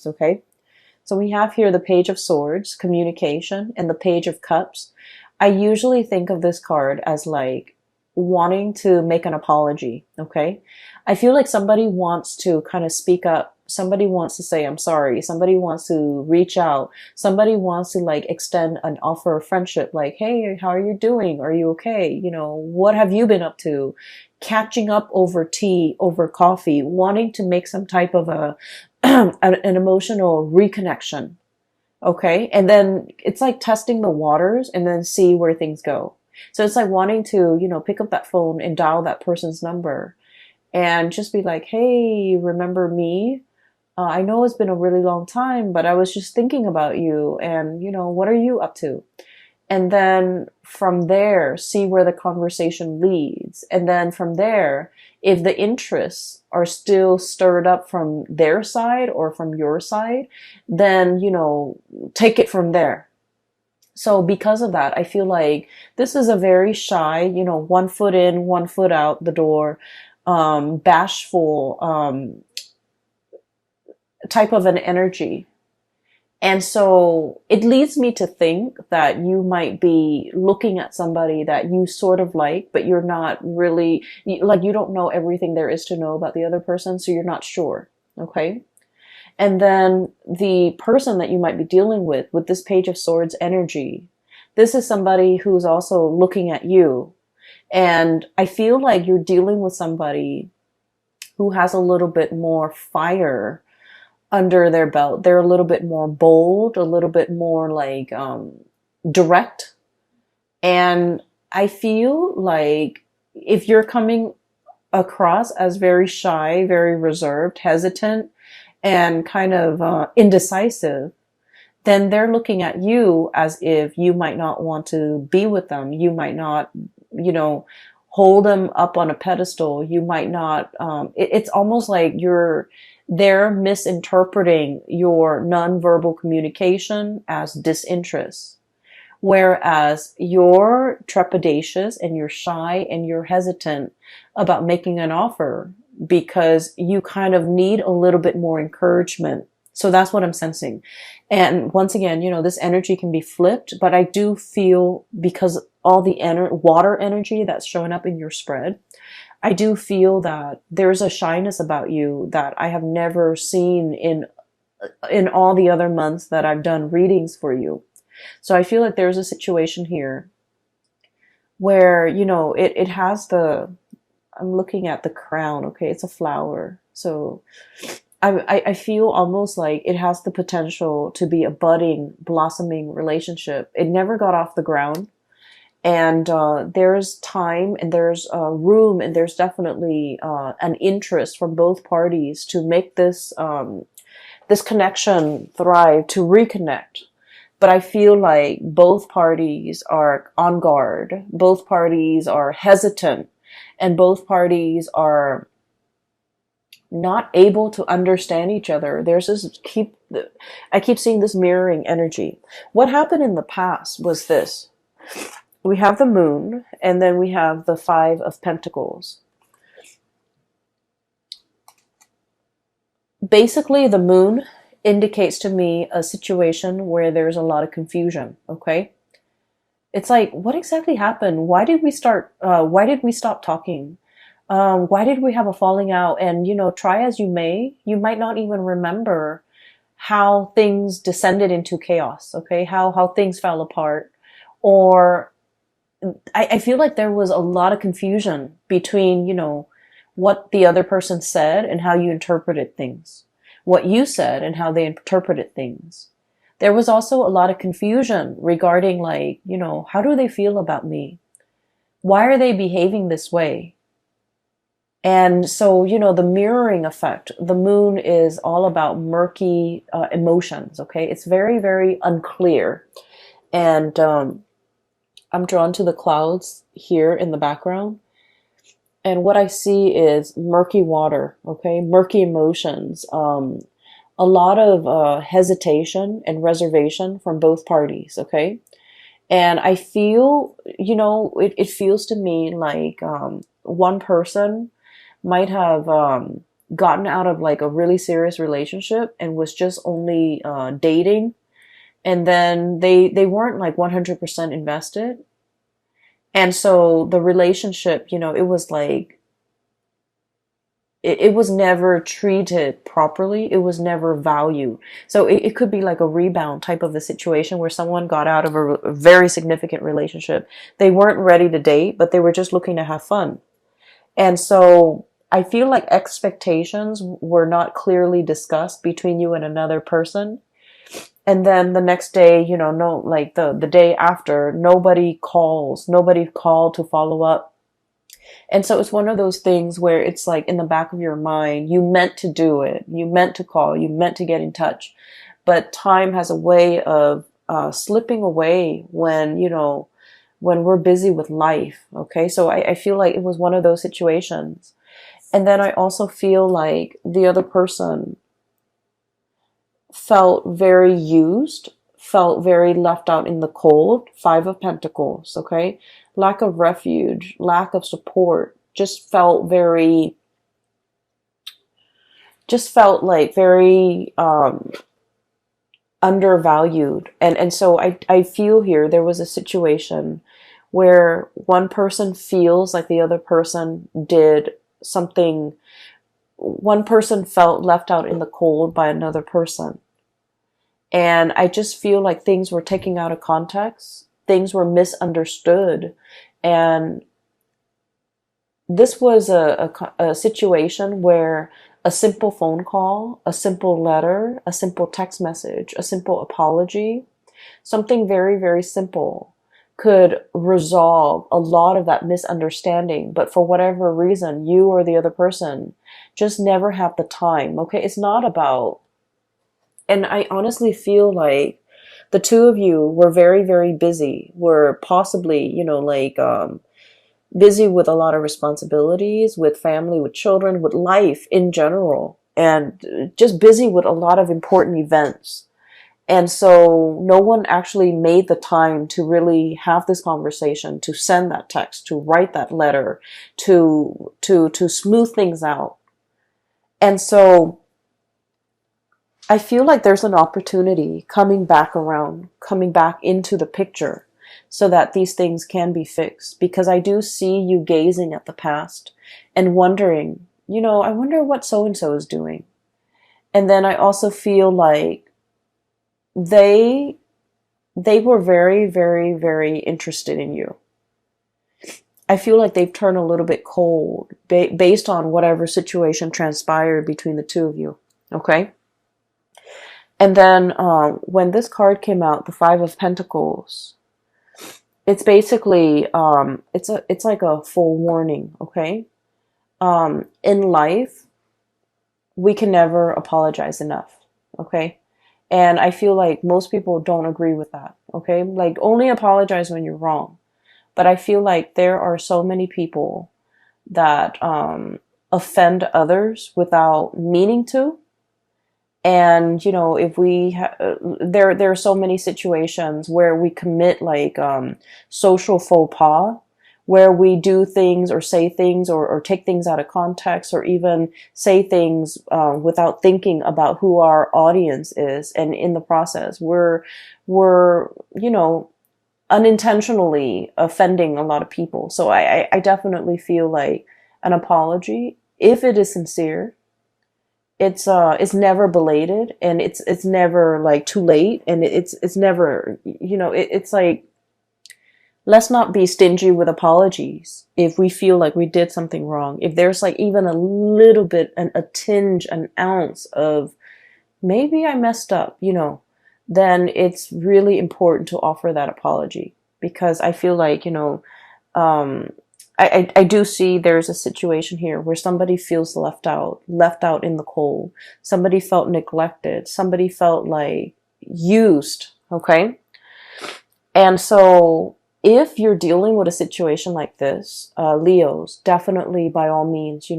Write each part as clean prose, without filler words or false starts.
cards, okay? So we have here the Page of Swords, communication, and the Page of Cups. I usually think of this card as like wanting to make an apology, okay? I feel like somebody wants to kind of speak up. Somebody wants to say, I'm sorry. Somebody wants to reach out. Somebody wants to like extend an offer of friendship, like, hey, how are you doing? Are you okay? You know, what have you been up to? Catching up over tea, over coffee, wanting to make some type of a an emotional reconnection. Okay. And then it's like testing the waters and then see where things go. So it's like wanting to, you know, pick up that phone and dial that person's number and just be like, hey, remember me? I know it's been a really long time, but I was just thinking about you and, you know, what are you up to? And then from there, see where the conversation leads. And then from there, if the interests are still stirred up from their side or from your side, then, you know, take it from there. So because of that, I feel like this is a very shy, you know, 1 foot in, 1 foot out the door, bashful, type of an energy. And so it leads me to think that you might be looking at somebody that you sort of like, but you're not really, like, you don't know everything there is to know about the other person, so you're not sure. Okay? And then the person that you might be dealing with this Page of Swords energy, this is somebody who's also looking at you. And I feel like you're dealing with somebody who has a little bit more fire under their belt. They're a little bit more bold, a little bit more like direct. And I feel like if you're coming across as very shy, very reserved, hesitant, and kind of indecisive, then they're looking at you as if you might not want to be with them. You might not, you know, hold them up on a pedestal. You might not, it's almost like they're misinterpreting your nonverbal communication as disinterest. Whereas you're trepidatious and you're shy and you're hesitant about making an offer because you kind of need a little bit more encouragement. So that's what I'm sensing. And once again, you know, this energy can be flipped, but I do feel because all the water energy that's showing up in your spread, I do feel that there's a shyness about you that I have never seen in all the other months that I've done readings for you. So I feel like there's a situation here where, you know, it has I'm looking at the crown. Okay. It's a flower. So I feel almost like it has the potential to be a budding, blossoming relationship. It never got off the ground. And there's time and there's room and there's definitely an interest from both parties to make this this connection thrive, to reconnect. But I feel like both parties are on guard, both parties are hesitant, and both parties are not able to understand each other. There's this I keep seeing this mirroring energy. What happened in the past was this. We have the moon, and then we have the 5 of Pentacles. Basically, the moon indicates to me a situation where there's a lot of confusion, okay? It's like, what exactly happened? Why did we stop talking? Why did we have a falling out? And, you know, try as you may, you might not even remember how things descended into chaos, okay? How things fell apart. Or I feel like there was a lot of confusion between, you know, what the other person said and how you interpreted things. What you said and how they interpreted things. There was also a lot of confusion regarding, like, you know, how do they feel about me? Why are they behaving this way? And so, you know, the mirroring effect, the moon is all about murky emotions, okay? It's very, very unclear. And I'm drawn to the clouds here in the background. And what I see is murky water, okay? Murky emotions. A lot of hesitation and reservation from both parties, okay? And I feel, you know, it feels to me like one person might have gotten out of like a really serious relationship and was just only dating, and then they weren't like 100% invested. And so the relationship, it was like it was never treated properly. It was never valued. So it could be like a rebound type of a situation where someone got out of a very significant relationship. They weren't ready to date, but they were just looking to have fun. And so I feel like expectations were not clearly discussed between you and another person. And then the next day, no, like the day after, nobody called to follow up. And so it's one of those things where it's like in the back of your mind, you meant to do it. You meant to call. You meant to get in touch. But time has a way of slipping away when we're busy with life. Okay. So I feel like it was one of those situations. And then I also feel like the other person felt very used, felt very left out in the cold. 5 of Pentacles. Okay. Lack of refuge, lack of support, just felt like very undervalued. And so I feel here there was a situation where one person feels like the other person did something, one person felt left out in the cold by another person. And I just feel like things were taken out of context. Things were misunderstood. And this was a situation where a simple phone call, a simple letter, a simple text message, a simple apology, something very, very simple could resolve a lot of that misunderstanding. But for whatever reason, you or the other person just never have the time. Okay. It's not about, and I honestly feel like the two of you were very, very busy, were possibly, busy with a lot of responsibilities, with family, with children, with life in general, and just busy with a lot of important events. And so no one actually made the time to really have this conversation, to send that text, to write that letter, to smooth things out. And so I feel like there's an opportunity coming back around, coming back into the picture so that these things can be fixed. Because I do see you gazing at the past and wondering, I wonder what so-and-so is doing. And then I also feel like they were very, very, very interested in you. I feel like they've turned a little bit cold based on whatever situation transpired between the two of you. Okay? And then when this card came out, the 5 of Pentacles, it's basically, it's like a full warning, okay? In life, we can never apologize enough, okay? And I feel like most people don't agree with that, okay? Like, only apologize when you're wrong. But I feel like there are so many people that offend others without meaning to. And, if we, there are so many situations where we commit like, social faux pas, where we do things or say things or take things out of context, or even say things, without thinking about who our audience is. And in the process, we're, unintentionally offending a lot of people. So I definitely feel like an apology, if it is sincere, it's never belated, and it's never like too late, and it's never, it's like, let's not be stingy with apologies if we feel like we did something wrong. If there's like even a little bit, a tinge, an ounce of maybe I messed up, then it's really important to offer that apology. Because I feel like, I do see there's a situation here where somebody feels left out in the cold. Somebody felt neglected. Somebody felt like used. Okay. And so if you're dealing with a situation like this, Leos, definitely by all means,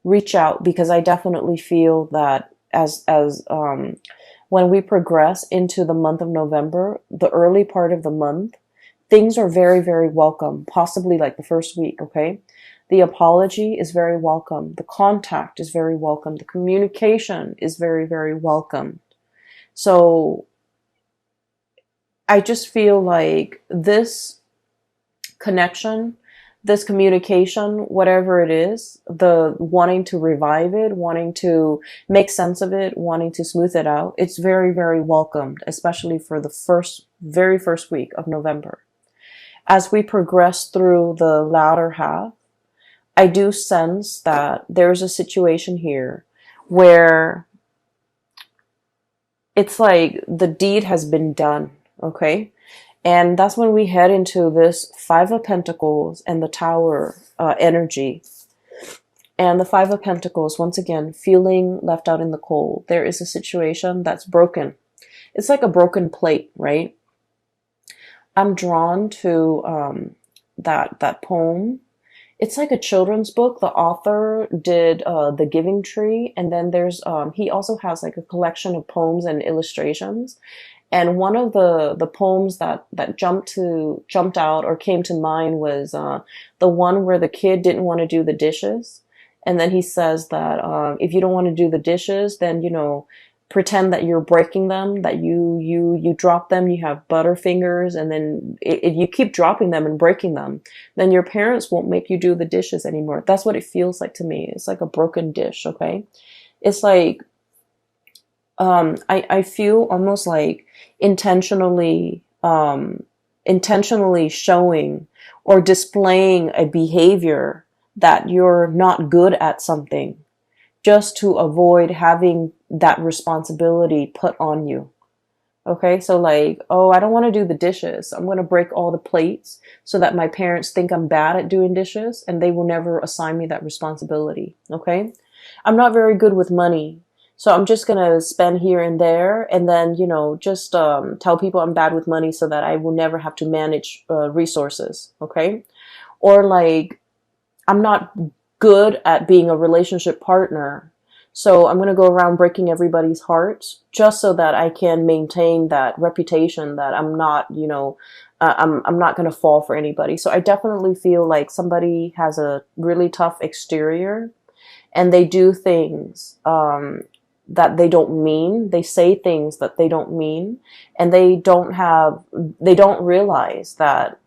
reach out, because I definitely feel that as when we progress into the month of November, the early part of the month, things are very, very welcome, possibly like the first week, okay? The apology is very welcome. The contact is very welcome. The communication is very, very welcome. So I just feel like this connection, this communication, whatever it is, the wanting to revive it, wanting to make sense of it, wanting to smooth it out, it's very, very welcomed, especially for the very first week of November. As we progress through the latter half, I do sense that there's a situation here where it's like the deed has been done, okay? And that's when we head into this Five of Pentacles and the Tower energy. And the Five of Pentacles, once again, feeling left out in the cold. There is a situation that's broken. It's like a broken plate, right? I'm drawn to that poem. It's like a children's book. The author did The Giving Tree, and then there's he also has like a collection of poems and illustrations. And one of the poems that jumped out or came to mind was the one where the kid didn't want to do the dishes, and then he says that if you don't want to do the dishes, then pretend that you're breaking them, that you drop them, you have butter fingers, and then if you keep dropping them and breaking them, then your parents won't make you do the dishes anymore. That's what it feels like to me. It's like a broken dish, okay? It's like I feel almost like intentionally showing or displaying a behavior that you're not good at something, just to avoid having that responsibility put on you. Okay, so like, oh, I don't want to do the dishes. I'm going to break all the plates so that my parents think I'm bad at doing dishes and they will never assign me that responsibility. Okay, I'm not very good with money. So I'm just going to spend here and there and then, just tell people I'm bad with money so that I will never have to manage resources. Okay, or like, I'm not good at being a relationship partner. So I'm going to go around breaking everybody's hearts just so that I can maintain that reputation that I'm not, I'm not going to fall for anybody. So I definitely feel like somebody has a really tough exterior and they do things that they don't mean. They say things that they don't mean, and they don't realize that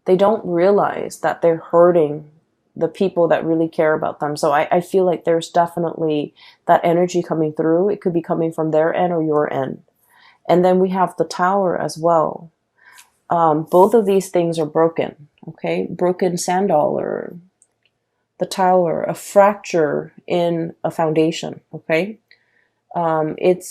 they're hurting the people that really care about them. So I feel like there's definitely that energy coming through. It could be coming from their end or your end. And then we have the Tower as well. Both of these things are broken. Okay, broken sand dollar, the Tower, a fracture in a foundation. Okay, it's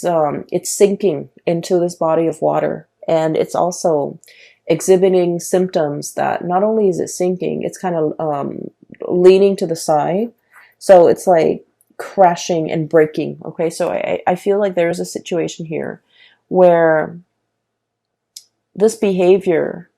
sinking into this body of water, and it's also exhibiting symptoms that not only is it sinking, it's kind of leaning to the side. So it's like crashing and breaking. Okay, so I feel like there's a situation here where this behavior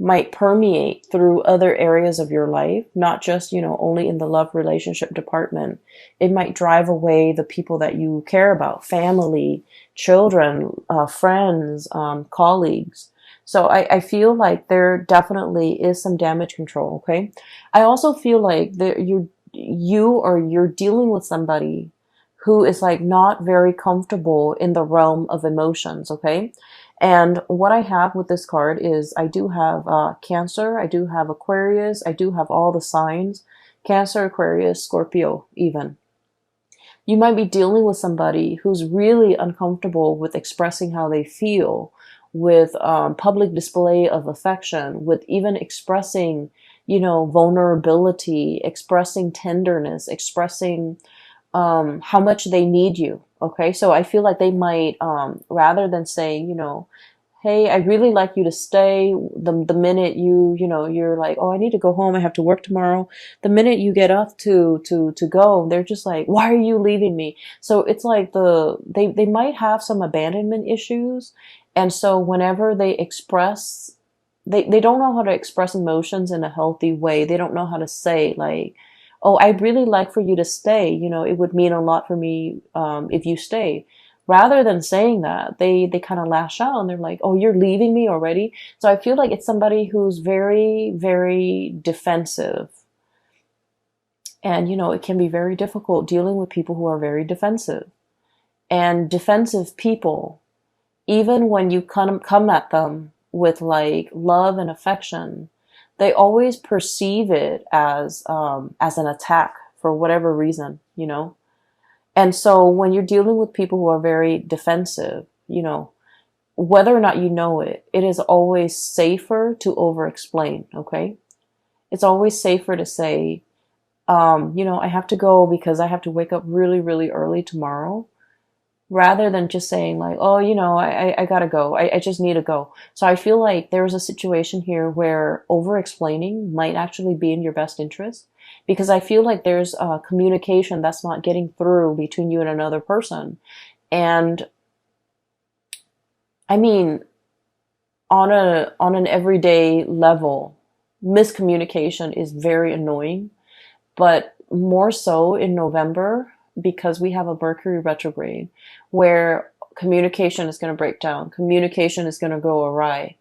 might permeate through other areas of your life, not just, only in the love relationship department. It might drive away the people that you care about, family, children, friends, colleagues. So I feel like there definitely is some damage control, okay? I also feel like you're dealing with somebody who is like not very comfortable in the realm of emotions, okay? And what I have with this card is I do have Cancer, I do have Aquarius, I do have all the signs, Cancer, Aquarius, Scorpio even. You might be dealing with somebody who's really uncomfortable with expressing how they feel, with public display of affection, with even expressing, vulnerability, expressing tenderness, expressing how much they need you. Okay, so I feel like they might, rather than saying, hey, I really like you to stay, the minute you're like, oh, I need to go home, I have to work tomorrow. The minute you get up to go, they're just like, why are you leaving me? So it's like they might have some abandonment issues. And so whenever they express, they don't know how to express emotions in a healthy way. They don't know how to say like, oh, I'd really like for you to stay. It would mean a lot for me if you stay. Rather than saying that, they kind of lash out and they're like, oh, you're leaving me already? So I feel like it's somebody who's very, very defensive. And, it can be very difficult dealing with people who are very defensive. And defensive people, even when you come at them with like love and affection, they always perceive it as an attack for whatever reason. And so when you're dealing with people who are very defensive, whether or not you know it, it is always safer to over-explain, okay? It's always safer to say, I have to go because I have to wake up really, really early tomorrow, rather than just saying like, oh, I gotta go. I just need to go. So I feel like there's a situation here where over-explaining might actually be in your best interest, because I feel like there's communication that's not getting through between you and another person. And I mean, on an everyday level, miscommunication is very annoying, but more so in November, because we have a Mercury retrograde where communication is going to break down, communication is going to go awry.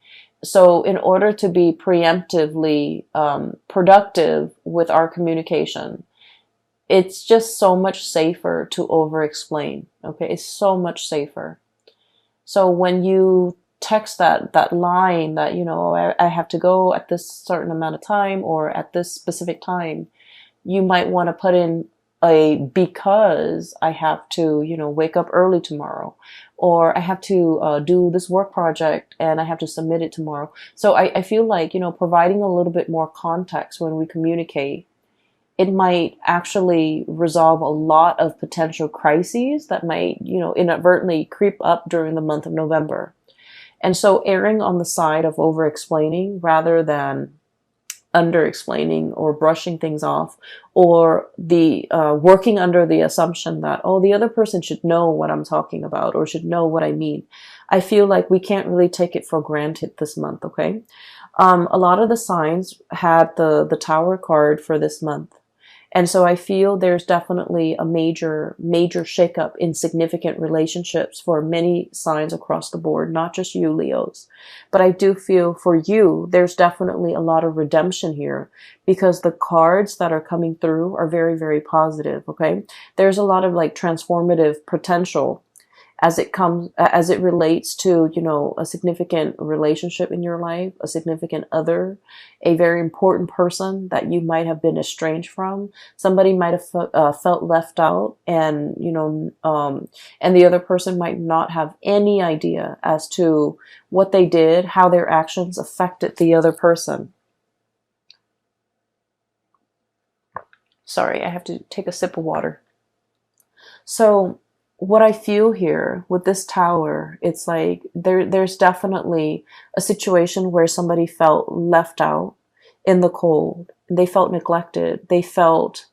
So in order to be preemptively productive with our communication, it's just so much safer to over-explain. Okay, it's so much safer. So when you text that line that, I have to go at this certain amount of time or at this specific time, you might want to put in because I have to, wake up early tomorrow, or I have to do this work project and I have to submit it tomorrow. So I feel like, providing a little bit more context when we communicate, it might actually resolve a lot of potential crises that might, inadvertently creep up during the month of November. And so erring on the side of over-explaining rather than under-explaining or brushing things off, or the working under the assumption that, oh, the other person should know what I'm talking about or should know what I mean. I feel like we can't really take it for granted this month, okay? A lot of the signs had the Tower card for this month. And so I feel there's definitely a major shakeup in significant relationships for many signs across the board, not just you, Leos. But I do feel for you, there's definitely a lot of redemption here, because the cards that are coming through are very, very positive, okay? There's a lot of like transformative potential as it relates to, a significant relationship in your life, a significant other, a very important person that you might have been estranged from. Somebody might have felt left out, and, and the other person might not have any idea as to what they did, how their actions affected the other person. Sorry, I have to take a sip of water. So what I feel here with this Tower, it's like there's definitely a situation where somebody felt left out in the cold. They felt neglected. They felt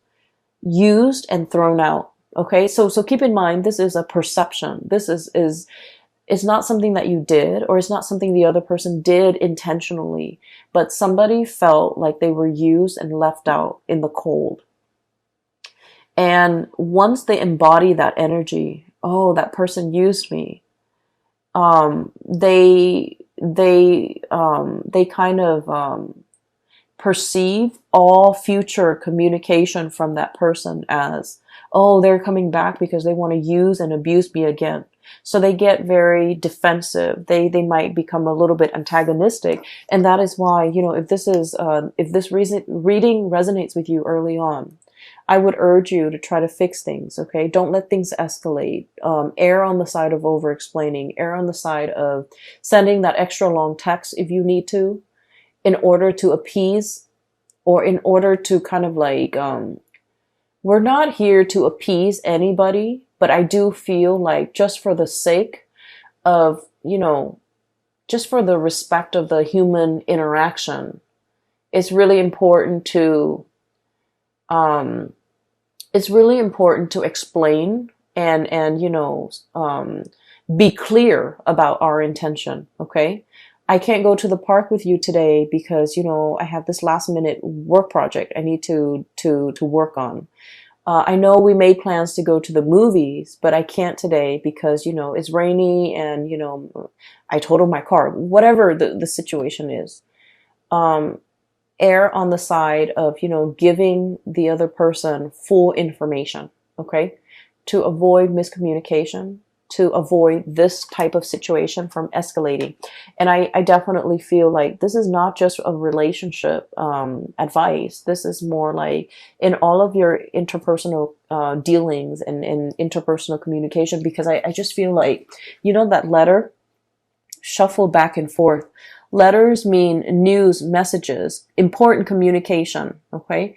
used and thrown out. Okay, so keep in mind, this is a perception. This is it's not something that you did, or it's not something the other person did intentionally, but somebody felt like they were used and left out in the cold. And once they embody that energy, oh, that person used me, they kind of perceive all future communication from that person as, oh, they're coming back because they want to use and abuse me again. So they get very defensive. They might become a little bit antagonistic, and that is why, if this reading resonates with you early on, I would urge you to try to fix things, okay? Don't let things escalate. Err on the side of over-explaining. Err on the side of sending that extra long text if you need to, in order to appease, or in order to kind of like, we're not here to appease anybody, but I do feel like just for the sake of, just for the respect of the human interaction, it's really important to explain and be clear about our intention. Okay. I can't go to the park with you today because, I have this last minute work project I need to work on. I know we made plans to go to the movies, but I can't today because, it's rainy and, I totaled my car, whatever the situation is. err on the side of, giving the other person full information, okay? To avoid miscommunication, to avoid this type of situation from escalating. And I definitely feel like this is not just a relationship advice. This is more like in all of your interpersonal dealings and interpersonal communication, because I just feel like, that letter shuffle back and forth. Letters mean news, messages, important communication, okay?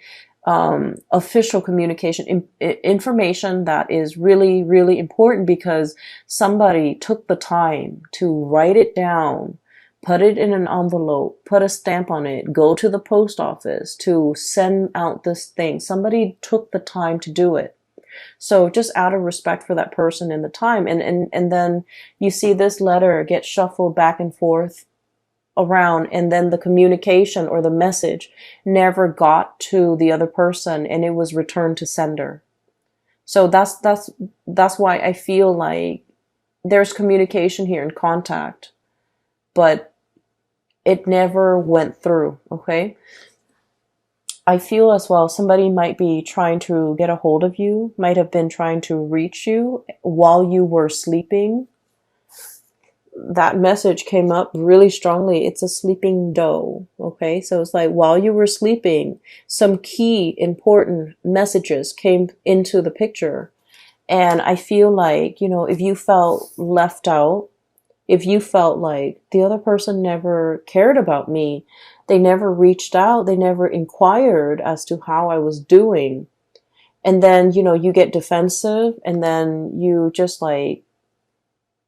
Official communication, information that is really, really important because somebody took the time to write it down, put it in an envelope, put a stamp on it, go to the post office to send out this thing. Somebody took the time to do it. So just out of respect for that person and the time. And then you see this letter get shuffled back and forth around, and then the communication or the message never got to the other person and it was returned to sender. So that's why I feel like there's communication here and contact, but it never went through, okay? I feel as well somebody might be trying to get a hold of you, might have been trying to reach you while you were sleeping. That message came up really strongly. It's a sleeping doe, okay? So it's like while you were sleeping, some key important messages came into the picture. And I feel like, if you felt left out, if you felt like the other person never cared about me, they never reached out, they never inquired as to how I was doing. And then, you get defensive, and then you just like